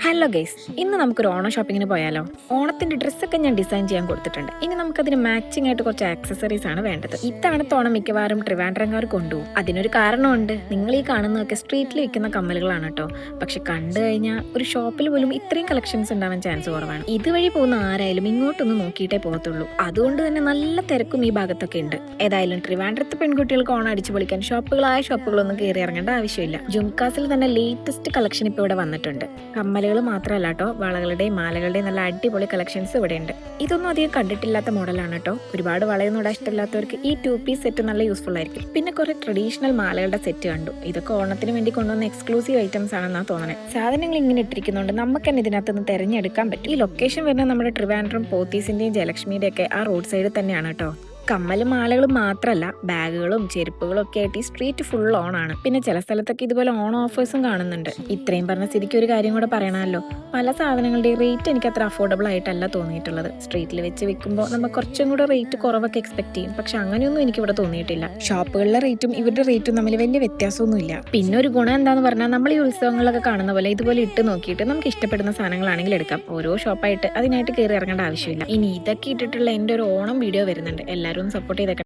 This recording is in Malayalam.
ഹലോ ഗൈസ്, ഇന്ന് നമുക്കൊരു ഓണം ഷോപ്പിങ്ങിന് പോയാലോ? ഓണത്തിന്റെ ഡ്രസ്സൊക്കെ ഞാൻ ഡിസൈൻ ചെയ്യാൻ കൊടുത്തിട്ടുണ്ട്. ഇനി നമുക്കതിന് മാച്ചിങ് ആയിട്ട് കുറച്ച് ആക്സസറീസ് ആണ് വേണ്ടത്. ഇത്തവണത്തെ ഓണം മിക്കവാറും ട്രിവാൻഡ്രംകാർ കൊണ്ടുപോകും. അതിനൊരു കാരണമുണ്ട്. നിങ്ങൾ ഈ കാണുന്നതൊക്കെ സ്ട്രീറ്റിൽ വിൽക്കുന്ന കമ്മലുകളാണ് കേട്ടോ. പക്ഷെ കണ്ടു കഴിഞ്ഞാൽ ഒരു ഷോപ്പിൽ പോലും ഇത്രയും കളക്ഷൻസ് ഉണ്ടാവാൻ ചാൻസ് കുറവാണ്. ഇതുവഴി പോകുന്ന ആരായാലും ഇങ്ങോട്ടൊന്ന് നോക്കിയിട്ടേ പോകത്തുള്ളൂ. അതുകൊണ്ട് തന്നെ നല്ല തിരക്കും ഈ ഭാഗത്തൊക്കെ ഉണ്ട്. ഏതായാലും ട്രിവാൻഡ്രത്ത് പെൺകുട്ടികൾക്ക് ഓണം അടിച്ചു പൊളിക്കാൻ ഷോപ്പുകളൊന്നും കയറി ഇറങ്ങേണ്ട ആവശ്യമില്ല. ജുംകാസിൽ തന്നെ ലേറ്റസ്റ്റ് കളക്ഷൻ ഇപ്പോൾ ഇവിടെ വന്നിട്ടുണ്ട്. കമ്മലുകൾ മാത്രമല്ല കേട്ടോ, വളകളുടെയും മാലകളുടെയും നല്ല അടിപൊളി കളക്ഷൻസ് ഇവിടെ ഉണ്ട്. ഇതൊന്നും അധികം കണ്ടിട്ടില്ലാത്ത മോഡലാണ് കേട്ടോ. ഒരുപാട് വളയൊന്നും ഇടാൻ ഇഷ്ടമില്ലാത്തവർക്ക് ഈ 2 പീസ് സെറ്റ് നല്ല യൂസ്ഫുൾ ആയിരിക്കും. പിന്നെ കുറെ ട്രഡീഷണൽ മാലകളുടെ സെറ്റ് കണ്ടു. ഇതൊക്കെ ഓണത്തിന് വേണ്ടി കൊണ്ടുവന്ന എക്സ്ക്ലൂസീവ് ഐറ്റംസ് ആണെന്നാണ് തോന്നുന്നത്. സാധനങ്ങൾ ഇങ്ങനെ ഇട്ടിരിക്കുന്നതുകൊണ്ട് നമുക്ക് തന്നെ ഇതിനകത്ത് നിന്ന് തിരഞ്ഞെടുക്കാൻ പറ്റും. ഈ ലൊക്കേഷൻ വരുന്നത് നമ്മുടെ ട്രിവാൻഡ്രം പോത്തീസിന്റെയും ജയലക്ഷ്മിയുടെ ഒക്കെ ആ റോഡ് സൈഡിൽ തന്നെയാണ് കേട്ടോ. കമ്മലും മാലകളും മാത്രമല്ല, ബാഗുകളും ചെരുപ്പുകളും ഒക്കെ ആയിട്ട് ഈ സ്ട്രീറ്റ് ഫുൾ ഓണാണ്. പിന്നെ ചില സ്ഥലത്തൊക്കെ ഇതുപോലെ ഓണം ഓഫേഴ്സും കാണുന്നുണ്ട്. ഇത്രയും പറഞ്ഞ സ്ഥിതിക്ക് ഒരു കാര്യം കൂടെ പറയണമല്ലോ, പല സാധനങ്ങളുടെ റേറ്റ് എനിക്ക് അത്ര അഫോർഡബിൾ ആയിട്ടല്ല തോന്നിയിട്ടുള്ളത്. സ്ട്രീറ്റിൽ വെച്ച് വെക്കുമ്പോൾ നമ്മൾ കുറച്ചും കൂടെ റേറ്റ് കുറവൊക്കെ എക്സ്പെക്ട് ചെയ്യും. പക്ഷെ അങ്ങനെയൊന്നും എനിക്ക് ഇവിടെ തോന്നിയിട്ടില്ല. ഷോപ്പുകളിലെ റേറ്റും ഇവരുടെ റേറ്റും തമ്മിൽ വലിയ വ്യത്യാസമൊന്നുമില്ല. പിന്നെ ഒരു ഗുണം എന്താന്ന് പറഞ്ഞാൽ, നമ്മൾ ഈ ഉത്സവങ്ങളിലൊക്കെ കാണുന്ന പോലെ ഇതുപോലെ ഇട്ട് നോക്കിയിട്ട് നമുക്ക് ഇഷ്ടപ്പെടുന്ന സാധനങ്ങളാണെങ്കിൽ എടുക്കാം. ഓരോ ഷോപ്പായിട്ട് അതിനായിട്ട് കയറി ഇറങ്ങേണ്ട ആവശ്യമില്ല. ഇനി ഇതൊക്കെ ഇട്ടിട്ടുള്ള എൻ്റെ ഒരു ഓണം വീഡിയോ വരുന്നുണ്ട്. എല്ലാവരും സപ്പോർട്ട് ചെയ്തേക്കണം.